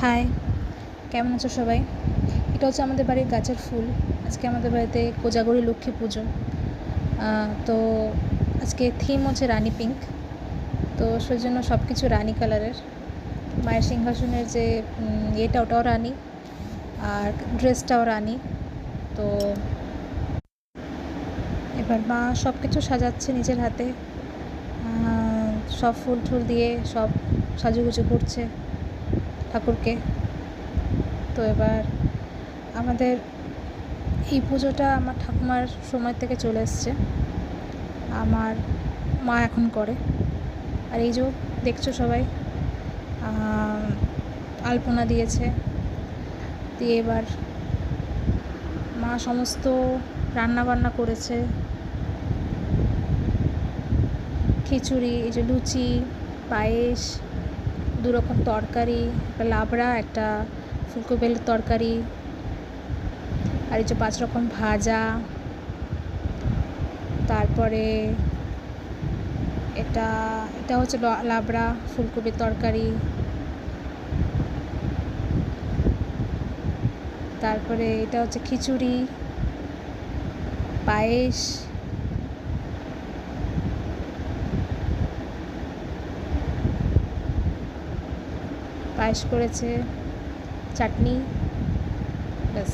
High, কেমন আছো সবাই? এটা হচ্ছে আমাদের বাড়ির গাছের ফুল। আজকে আমাদের বাড়িতে কোজাগরী লক্ষ্মী পুজো। তো আজকে থিম হচ্ছে রানী পিঙ্ক। তো সেই জন্য সব কিছু রানী কালারের। মায়ের সিংহাসনের যে ওটাও রানী, আর ড্রেসটাও রানী। তো এবার মা সব কিছু সাজাচ্ছে নিজের হাতে। সব ফুল টুল দিয়ে সব সাজুগুজু করছে ঠাকুরকে। তো এবার আমাদের এই পুজোটা আমার ঠাকুমার সময় থেকে চলে এসছে, আমার মা এখন করে। আর এই যে দেখছো সবাই আলপনা দিয়েছে, দিয়ে এবার মা সমস্ত রান্না বান্না করেছে। খিচুড়ি, এই যে লুচি, পায়েস, দুরকম তরকারি, একটা লাবড়া, একটা ফুলকপির তরকারি, আর এই যে 5 রকম ভাজা। তারপরে এটা এটা হচ্ছে লাবড়া, ফুলকপির তরকারি। তারপরে এটা হচ্ছে খিচুড়ি, পায়েস, করেছে, চাটনি, ব্যাস।